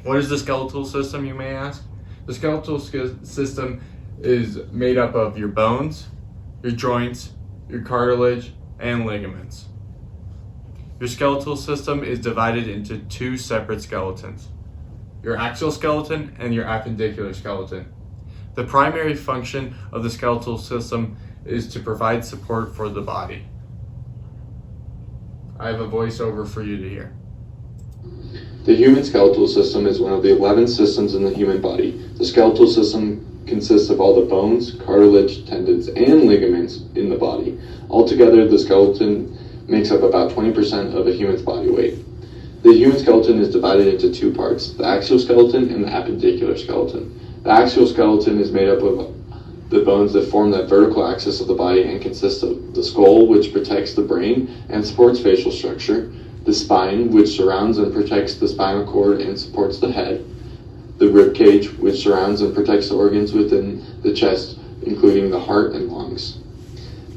What is the skeletal system, you may ask? The skeletal system is made up of your bones, your joints, your cartilage, and ligaments. Your skeletal system is divided into two separate skeletons, your axial skeleton and your appendicular skeleton. The primary function of the skeletal system is to provide support for the body. I have a voiceover for you to hear. The human skeletal system is one of the 11 systems in the human body. The skeletal system consists of all the bones, cartilage, tendons, and ligaments in the body. Altogether, the skeleton makes up about 20% of a human's body weight. The human skeleton is divided into two parts, the axial skeleton and the appendicular skeleton. The axial skeleton is made up of the bones that form the vertical axis of the body and consists of the skull, which protects the brain and supports facial structure, the spine, which surrounds and protects the spinal cord and supports the head, the rib cage, which surrounds and protects the organs within the chest, including the heart and lungs.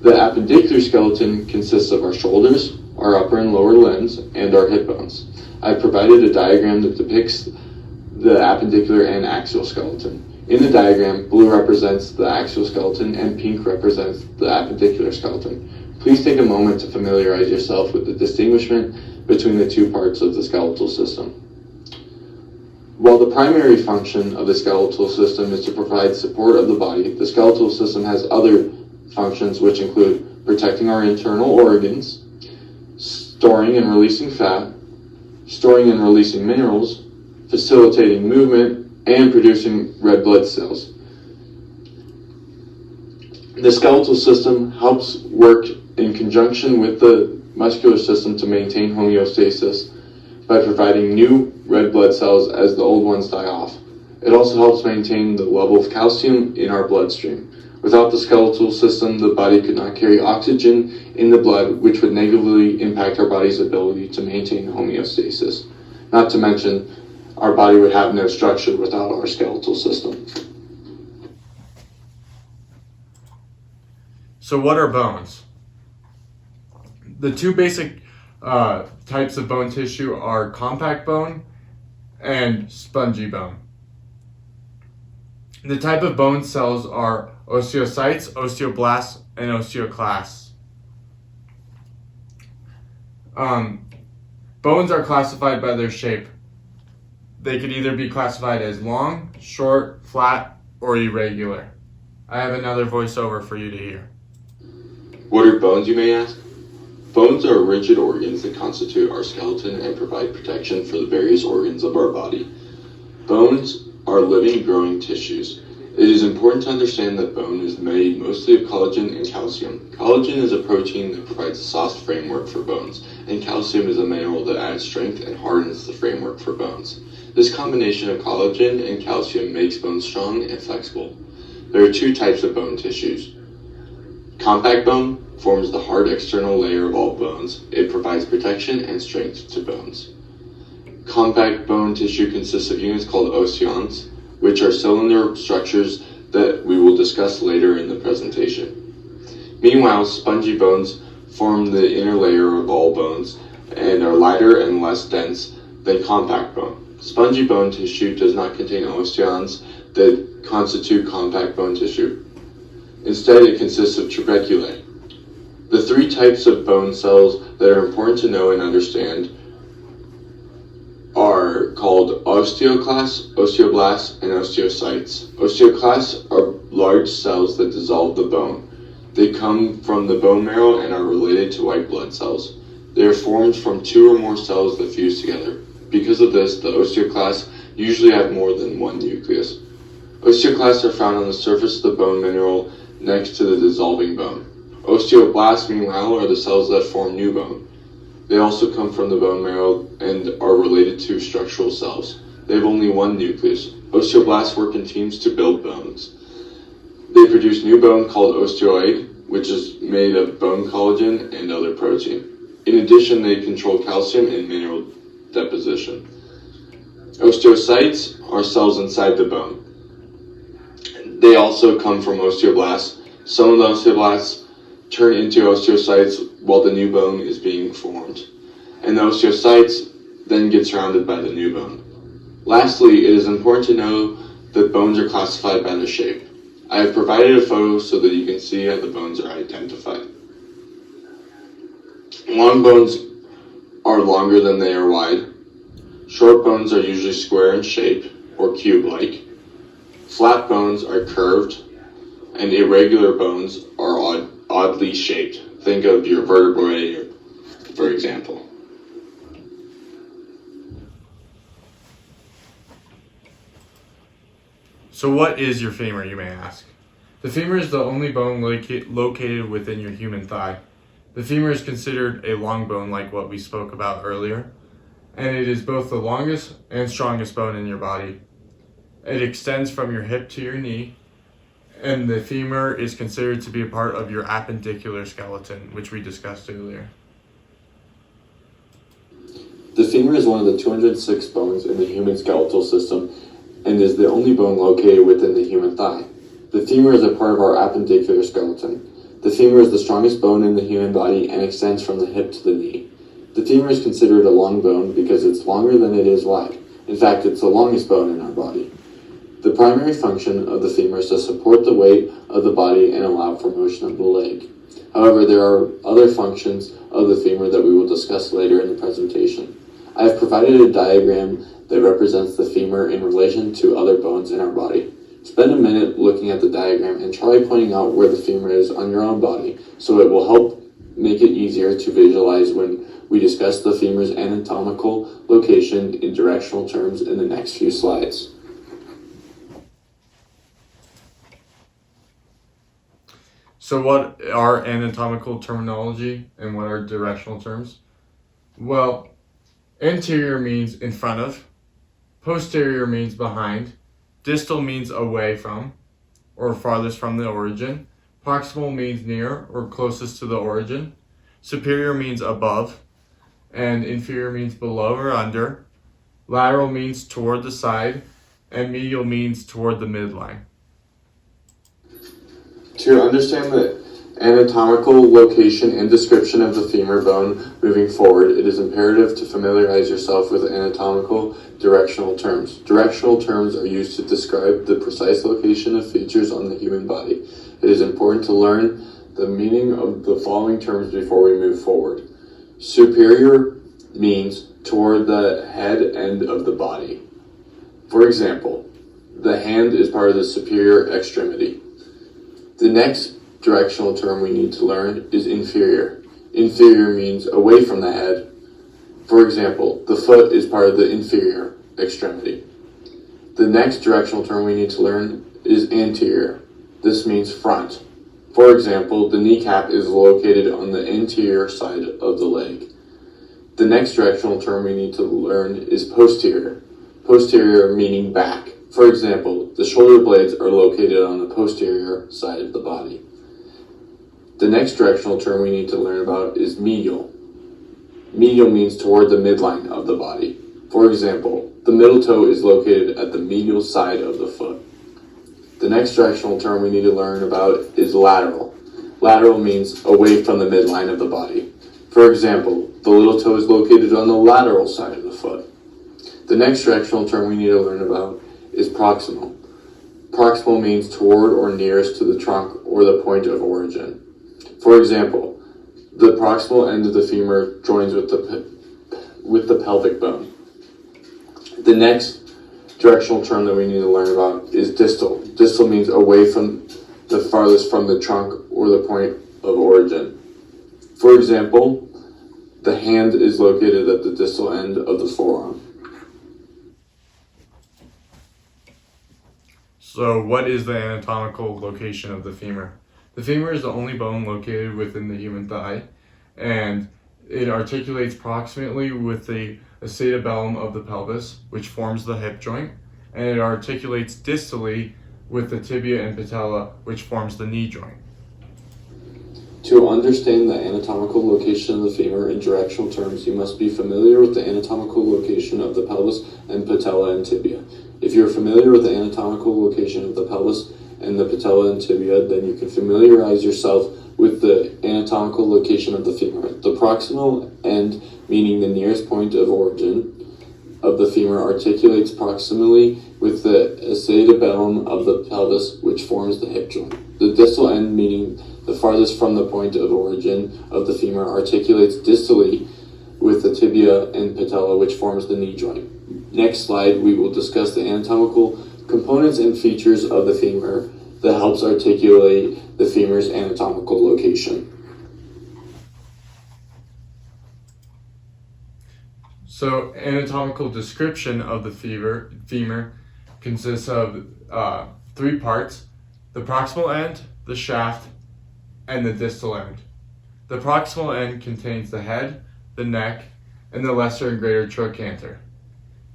The appendicular skeleton consists of our shoulders, our upper and lower limbs, and our hip bones. I've provided a diagram that depicts the appendicular and axial skeleton. In the diagram, blue represents the axial skeleton and pink represents the appendicular skeleton. Please take a moment to familiarize yourself with the distinguishment between the two parts of the skeletal system. While the primary function of the skeletal system is to provide support of the body, the skeletal system has other functions which include protecting our internal organs, storing and releasing fat, storing and releasing minerals, facilitating movement, and producing red blood cells. The skeletal system helps work in conjunction with the muscular system to maintain homeostasis by providing new red blood cells as the old ones die off. It also helps maintain the level of calcium in our bloodstream. Without the skeletal system, the body could not carry oxygen in the blood, which would negatively impact our body's ability to maintain homeostasis. Not to mention, our body would have no structure without our skeletal system. So what are bones? The two basic types of bone tissue are compact bone and spongy bone. The type of bone cells are osteocytes, osteoblasts, and osteoclasts. Bones are classified by their shape. They could either be classified as long, short, flat, or irregular. I have another voiceover for you to hear. What are bones, you may ask? Bones are rigid organs that constitute our skeleton and provide protection for the various organs of our body. Bones are living, growing tissues. It is important to understand that bone is made mostly of collagen and calcium. Collagen is a protein that provides a soft framework for bones, and calcium is a mineral that adds strength and hardens the framework for bones. This combination of collagen and calcium makes bones strong and flexible. There are two types of bone tissues. Compact bone forms the hard external layer of all bones. It provides protection and strength to bones. Compact bone tissue consists of units called osteons, which are cylinder structures that we will discuss later in the presentation. Meanwhile, spongy bones form the inner layer of all bones and are lighter and less dense than compact bone. Spongy bone tissue does not contain osteons that constitute compact bone tissue. Instead, it consists of trabeculae. The three types of bone cells that are important to know and understand are called osteoclasts, osteoblasts, and osteocytes. Osteoclasts are large cells that dissolve the bone. They come from the bone marrow and are related to white blood cells. They are formed from two or more cells that fuse together. Because of this, the osteoclasts usually have more than one nucleus. Osteoclasts are found on the surface of the bone mineral next to the dissolving bone. Osteoblasts, meanwhile, are the cells that form new bone. They also come from the bone marrow and are related to structural cells. They have only one nucleus. Osteoblasts work in teams to build bones. They produce new bone called osteoid, which is made of bone collagen and other protein. In addition, they control calcium and mineral deposition. Osteocytes are cells inside the bone. They also come from osteoblasts. Some of the osteoblasts turn into osteocytes while the new bone is being formed, and the osteocytes then get surrounded by the new bone. Lastly, it is important to know that bones are classified by their shape. I have provided a photo so that you can see how the bones are identified. Long bones are longer than they are wide. Short bones are usually square in shape or cube-like. Flat bones are curved, and irregular bones are oddly shaped. Think of your vertebrae, for example. So what is your femur, you may ask? The femur is the only bone located within your human thigh. The femur is considered a long bone like what we spoke about earlier, and it is both the longest and strongest bone in your body. It extends from your hip to your knee, and the femur is considered to be a part of your appendicular skeleton, which we discussed earlier. The femur is one of the 206 bones in the human skeletal system and is the only bone located within the human thigh. The femur is a part of our appendicular skeleton. The femur is the strongest bone in the human body and extends from the hip to the knee. The femur is considered a long bone because it's longer than it is wide. In fact, it's the longest bone in our body. The primary function of the femur is to support the weight of the body and allow for motion of the leg. However, there are other functions of the femur that we will discuss later in the presentation. I have provided a diagram that represents the femur in relation to other bones in our body. Spend a minute looking at the diagram and try pointing out where the femur is on your own body, so it will help make it easier to visualize when we discuss the femur's anatomical location in directional terms in the next few slides. So what are anatomical terminology and what are directional terms? Well, anterior means in front of, posterior means behind, distal means away from or farthest from the origin, proximal means near or closest to the origin, superior means above, and inferior means below or under, lateral means toward the side, and medial means toward the midline. To understand the anatomical location and description of the femur bone moving forward, it is imperative to familiarize yourself with anatomical directional terms. Directional terms are used to describe the precise location of features on the human body. It is important to learn the meaning of the following terms before we move forward. Superior means toward the head end of the body. For example, the hand is part of the superior extremity. The next directional term we need to learn is inferior. Inferior means away from the head. For example, the foot is part of the inferior extremity. The next directional term we need to learn is anterior. This means front. For example, the kneecap is located on the anterior side of the leg. The next directional term we need to learn is posterior. Posterior meaning back. For example, the shoulder blades are located on the posterior side of the body. The next directional term we need to learn about is medial. Medial means toward the midline of the body. For example, the middle toe is located at the medial side of the foot. The next directional term we need to learn about is lateral. Lateral means away from the midline of the body. For example, the little toe is located on the lateral side of the foot. The next directional term we need to learn about is proximal. Proximal means toward or nearest to the trunk or the point of origin. For example, the proximal end of the femur joins with the pelvic bone. The next directional term that we need to learn about is distal. Distal means away from the farthest from the trunk or the point of origin. For example, the hand is located at the distal end of the forearm. So what is the anatomical location of the femur? The femur is the only bone located within the human thigh, and it articulates proximately with the acetabellum of the pelvis, which forms the hip joint, and it articulates distally with the tibia and patella, which forms the knee joint. To understand the anatomical location of the femur in directional terms, you must be familiar with the anatomical location of the pelvis and patella and tibia. If you're familiar with the anatomical location of the pelvis and the patella and tibia, then you can familiarize yourself with the anatomical location of the femur. The proximal end, meaning the nearest point of origin, of the femur articulates proximally with the acetabulum of the pelvis, which forms the hip joint. The distal end, meaning the farthest from the point of origin of the femur, articulates distally with the tibia and patella, which forms the knee joint. Next slide, we will discuss the anatomical components and features of the femur that helps articulate the femur's anatomical location. So, anatomical description of the femur consists of 3 parts: the proximal end, the shaft, and the distal end. The proximal end contains the head, the neck, and the lesser and greater trochanter.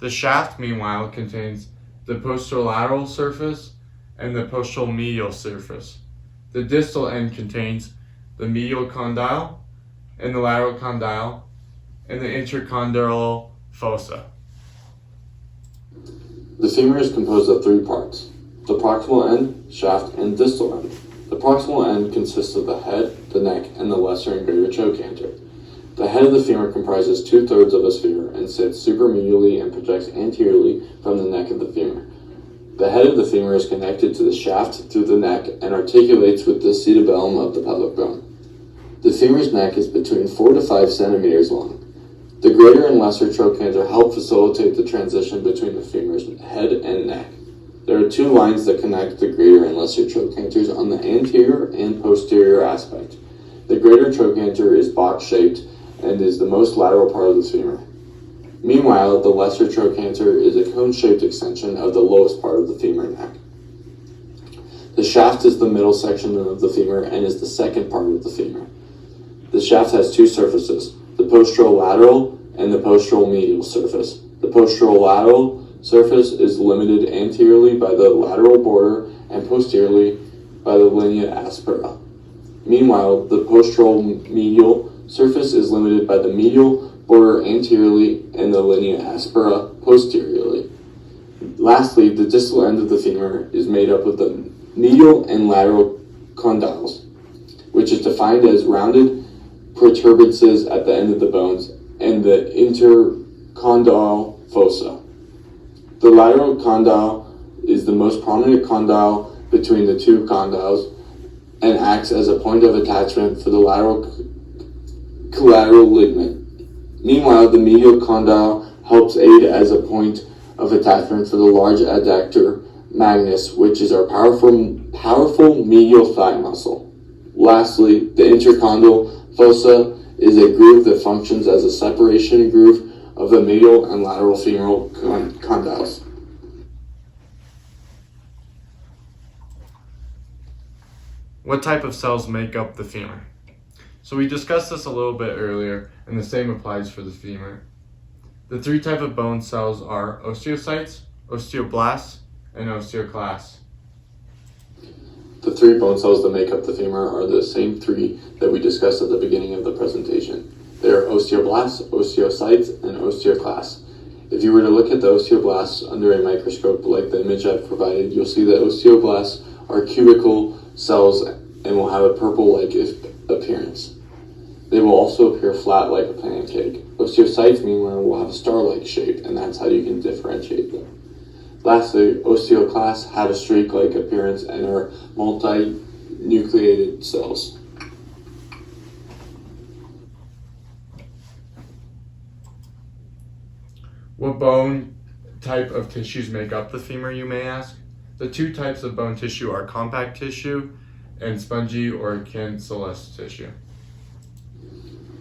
The shaft, meanwhile, contains the posterolateral surface and the posterol medial surface. The distal end contains the medial condyle and the lateral condyle and the intercondylar fossa. The femur is composed of 3 parts: the proximal end, shaft, and distal end. The proximal end consists of the head, the neck, and the lesser and greater trochanter. The head of the femur comprises 2/3 of a sphere and sits supermedially and projects anteriorly from the neck of the femur. The head of the femur is connected to the shaft through the neck and articulates with the acetabulum of the pelvic bone. The femur's neck is between 4 to 5 centimeters long. The greater and lesser trochanter help facilitate the transition between the femur's head and neck. There are 2 lines that connect the greater and lesser trochanters on the anterior and posterior aspect. The greater trochanter is box-shaped and is the most lateral part of the femur. Meanwhile, the lesser trochanter is a cone-shaped extension of the lowest part of the femur neck. The shaft is the middle section of the femur and is the second part of the femur. The shaft has 2 surfaces: the posterolateral and the posterol medial surface. The posterolateral surface is limited anteriorly by the lateral border and posteriorly by the linea aspera. Meanwhile, the posterol medial surface is limited by the medial border anteriorly and the linea aspera posteriorly. Lastly, the distal end of the femur is made up of the medial and lateral condyles, which is defined as rounded protuberances at the end of the bones, and the intercondyle fossa. The lateral condyle is the most prominent condyle between the 2 condyles and acts as a point of attachment for the lateral collateral ligament. Meanwhile, the medial condyle helps aid as a point of attachment for the large adductor magnus, which is our powerful medial thigh muscle. Lastly, the intercondyle fossa is a groove that functions as a separation groove of the medial and lateral femoral condyles. What type of cells make up the femur? So we discussed this a little bit earlier, and the same applies for the femur. The 3 types of bone cells are osteocytes, osteoblasts, and osteoclasts. The 3 bone cells that make up the femur are the same 3 that we discussed at the beginning of the presentation. They are osteoblasts, osteocytes, and osteoclasts. If you were to look at the osteoblasts under a microscope like the image I've provided, you'll see that osteoblasts are cubical cells and will have a purple-like appearance. They will also appear flat like a pancake. Osteocytes, meanwhile, will have a star-like shape, and that's how you can differentiate them. Lastly, osteoclasts have a streak-like appearance and are multinucleated cells. What bone type of tissues make up the femur, you may ask? The 2 types of bone tissue are compact tissue and spongy or cancellous tissue.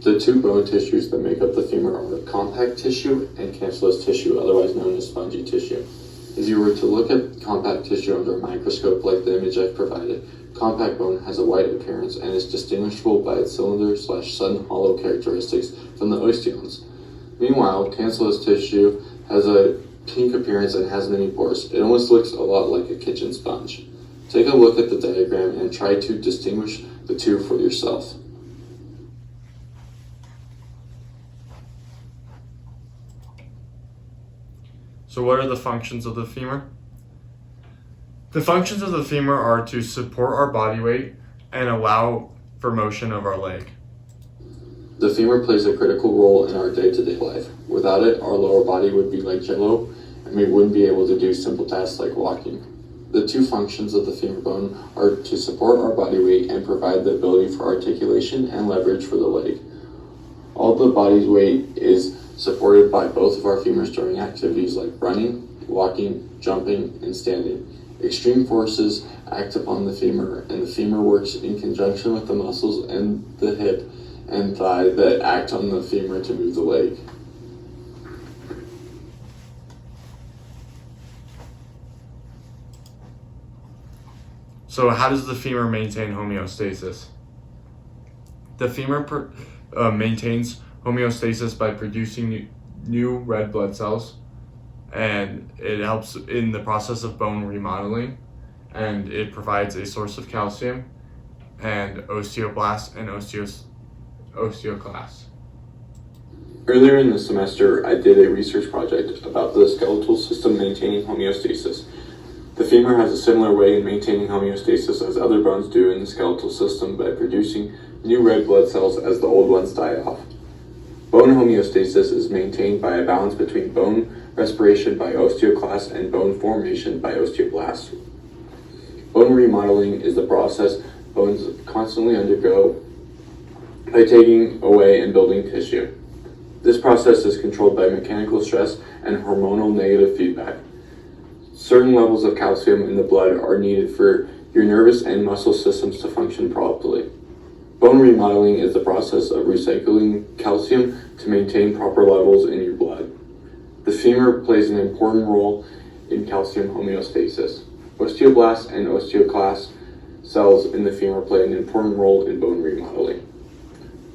The 2 bone tissues that make up the femur are compact tissue and cancellous tissue, otherwise known as spongy tissue. If you were to look at compact tissue under a microscope like the image I've provided, compact bone has a white appearance and is distinguishable by its cylinder/sun hollow characteristics from the osteons. Meanwhile, cancellous tissue has a pink appearance and has many pores. It almost looks a lot like a kitchen sponge. Take a look at the diagram and try to distinguish the 2 for yourself. So what are the functions of the femur? The functions of the femur are to support our body weight and allow for motion of our leg. The femur plays a critical role in our day-to-day life. Without it, our lower body would be like jello, and we wouldn't be able to do simple tasks like walking. The two functions of the femur bone are to support our body weight and provide the ability for articulation and leverage for the leg. All the body's weight is supported by both of our femurs during activities like running, walking, jumping, and standing. Extreme forces act upon the femur, and the femur works in conjunction with the muscles in the hip and thigh that act on the femur to move the leg. So how does the femur maintain homeostasis? The femur maintains homeostasis by producing new red blood cells, and it helps in the process of bone remodeling, and it provides a source of calcium and osteoblasts and osteoclasts. Earlier in the semester, I did a research project about the skeletal system maintaining homeostasis. The femur has a similar way in maintaining homeostasis as other bones do in the skeletal system by producing new red blood cells as the old ones die off. Bone homeostasis is maintained by a balance between bone respiration by osteoclasts and bone formation by osteoblasts. Bone remodeling is the process bones constantly undergo by taking away and building tissue. This process is controlled by mechanical stress and hormonal negative feedback. Certain levels of calcium in the blood are needed for your nervous and muscle systems to function properly. Bone remodeling is the process of recycling calcium to maintain proper levels in your blood. The femur plays an important role in calcium homeostasis. Osteoblasts and osteoclast cells in the femur play an important role in bone remodeling.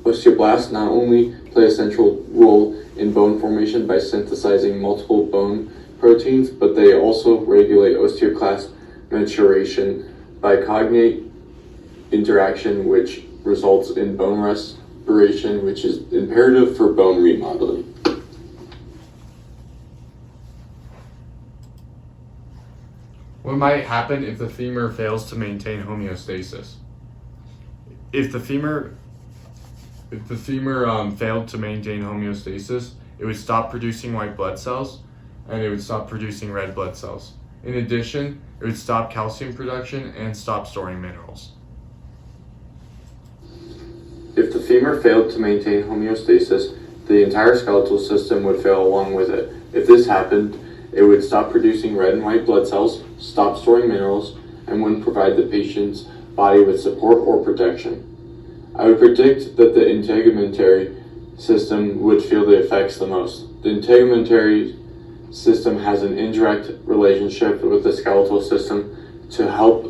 Osteoblasts not only play a central role in bone formation by synthesizing multiple bone proteins, but they also regulate osteoclast maturation by cognate interaction, which results in bone respiration, which is imperative for bone remodeling. What might happen if the femur fails to maintain homeostasis? If the femur failed to maintain homeostasis, it would stop producing white blood cells, and it would stop producing red blood cells. In addition, it would stop calcium production and stop storing minerals. If the femur failed to maintain homeostasis, the entire skeletal system would fail along with it. If this happened, it would stop producing red and white blood cells, stop storing minerals, and wouldn't provide the patient's body with support or protection. I would predict that the integumentary system would feel the effects the most. The integumentary system has an indirect relationship with the skeletal system to help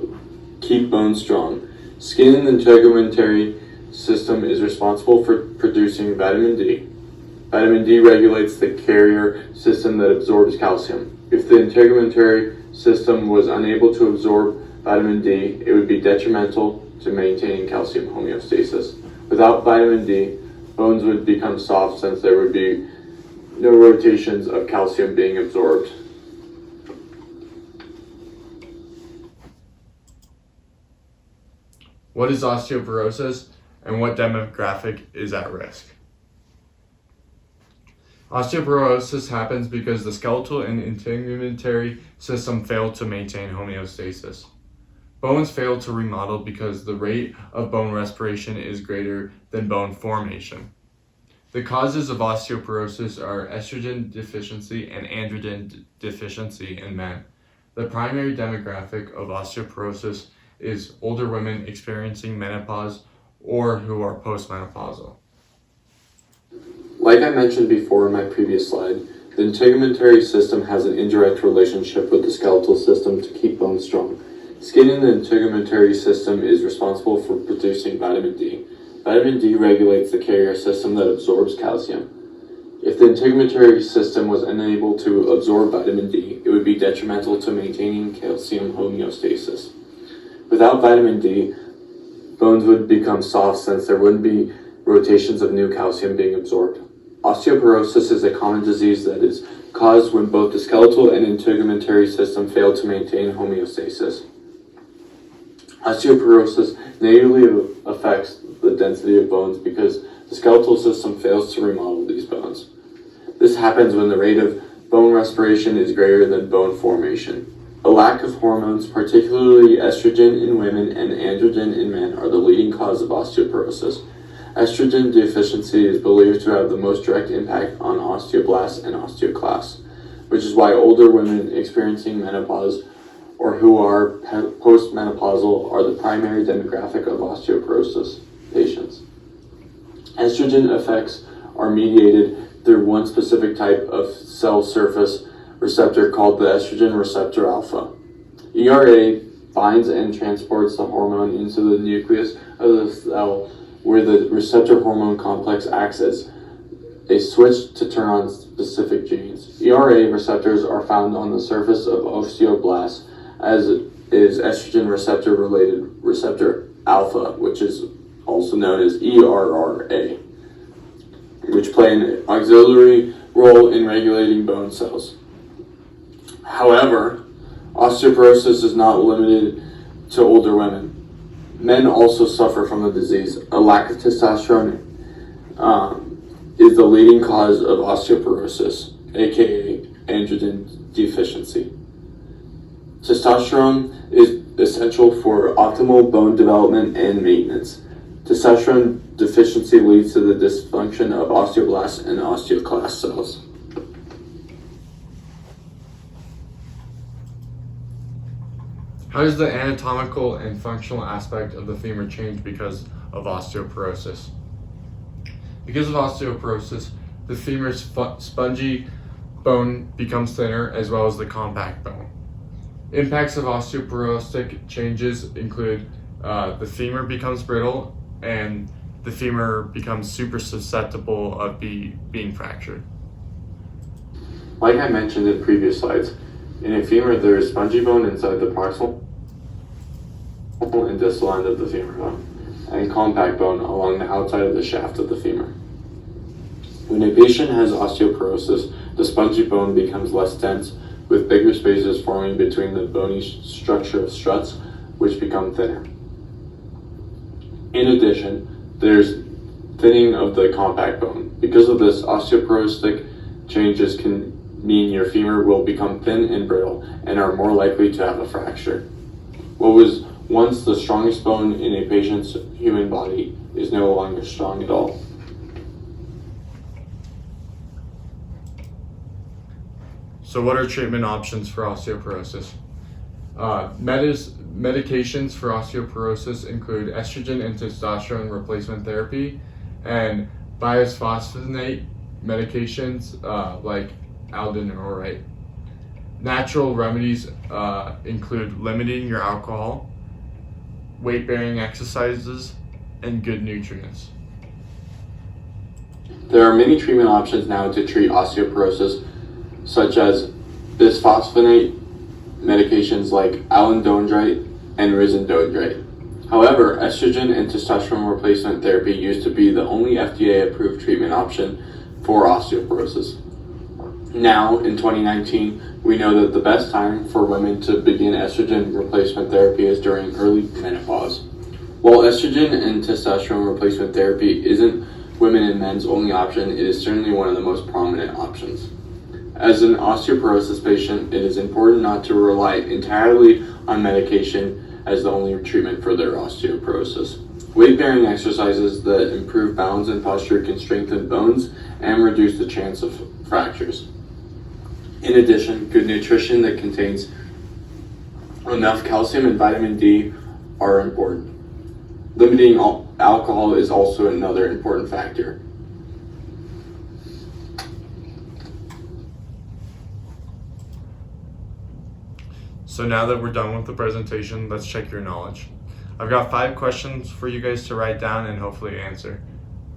keep bones strong. Skin in the integumentary system is responsible for producing vitamin D. Vitamin D regulates the carrier system that absorbs calcium. If the integumentary system was unable to absorb vitamin D, it would be detrimental to maintaining calcium homeostasis. Without vitamin D, bones would become soft since there would be no rotations of calcium being absorbed. What is osteoporosis, and what demographic is at risk? Osteoporosis happens because the skeletal and integumentary system fail to maintain homeostasis. Bones fail to remodel because the rate of bone respiration is greater than bone formation. The causes of osteoporosis are estrogen deficiency and androgen deficiency in men. The primary demographic of osteoporosis is older women experiencing menopause or who are postmenopausal. Like I mentioned before in my previous slide, the integumentary system has an indirect relationship with the skeletal system to keep bones strong. Skin in the integumentary system is responsible for producing vitamin D. Vitamin D regulates the carrier system that absorbs calcium. If the integumentary system was unable to absorb vitamin D, it would be detrimental to maintaining calcium homeostasis. Without vitamin D, bones would become soft since there wouldn't be rotations of new calcium being absorbed. Osteoporosis is a common disease that is caused when both the skeletal and integumentary system fail to maintain homeostasis. Osteoporosis negatively affects the density of bones because The skeletal system fails to remodel these bones. This happens when the rate of bone respiration is greater than bone formation. A lack of hormones, particularly estrogen in women and androgen in men, are the leading cause of osteoporosis. Estrogen deficiency is believed to have the most direct impact on osteoblasts and osteoclasts, which is why older women experiencing menopause or who are postmenopausal are the primary demographic of osteoporosis patients. Estrogen effects are mediated through one specific type of cell surface receptor called the estrogen receptor alpha. ERA binds and transports the hormone into the nucleus of the cell, where the receptor hormone complex acts as a switch to turn on specific genes. ERA receptors are found on the surface of osteoblasts, as is estrogen receptor related receptor alpha, which is also known as ERRA, which play an auxiliary role in regulating bone cells. However, osteoporosis is not limited to older women. Men also suffer from the disease. A lack of testosterone is the leading cause of osteoporosis, aka androgen deficiency. Testosterone is essential for optimal bone development and maintenance. Testosterone deficiency leads to the dysfunction of osteoblasts and osteoclast cells. How does the anatomical and functional aspect of the femur change because of osteoporosis? Because of osteoporosis, the femur's spongy bone becomes thinner as well as the compact bone. Impacts of osteoporostic changes include the femur becomes brittle and the femur becomes super susceptible of being fractured. Like I mentioned in previous slides, in a femur there is spongy bone inside the proximal and distal end of the femur bone, and compact bone along the outside of the shaft of the femur. When a patient has osteoporosis, the spongy bone becomes less dense, with bigger spaces forming between the bony structure of struts, which become thinner. In addition, there's thinning of the compact bone. Because of this, osteoporostic changes can mean your femur will become thin and brittle and are more likely to have a fracture. What was once the strongest bone in a patient's human body is no longer strong at all. So what are treatment options for osteoporosis? Medications for osteoporosis include estrogen and testosterone replacement therapy and bisphosphonate medications like aldehyde. Natural remedies include limiting your alcohol, weight-bearing exercises, and good nutrients. There are many treatment options now to treat osteoporosis, such as bisphosphonate medications like alendronate and risendronate. However, estrogen and testosterone replacement therapy used to be the only FDA-approved treatment option for osteoporosis. Now, in 2019, we know that the best time for women to begin estrogen replacement therapy is during early menopause. While estrogen and testosterone replacement therapy isn't women and men's only option, it is certainly one of the most prominent options. As an osteoporosis patient, it is important not to rely entirely on medication as the only treatment for their osteoporosis. Weight-bearing exercises that improve balance and posture can strengthen bones and reduce the chance of fractures. In addition, good nutrition that contains enough calcium and vitamin D are important. Limiting alcohol is also another important factor. So now that we're done with the presentation, let's check your knowledge. I've got 5 questions for you guys to write down and hopefully answer.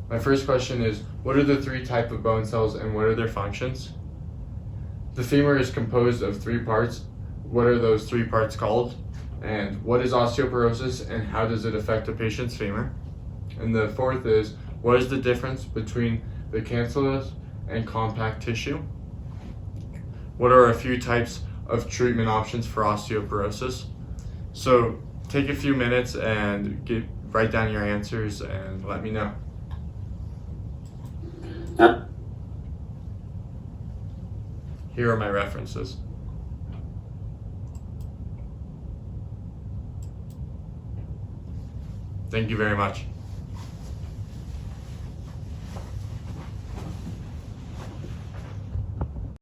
My first question is, what are the 3 types of bone cells and what are their functions? The femur is composed of 3 parts. What are those 3 parts called? And what is osteoporosis and how does it affect a patient's femur? And the 4th is, what is the difference between the cancellous and compact tissue? What are a few types of treatment options for osteoporosis? So take a few minutes and write down your answers and let me know. Here are my references. Thank you very much.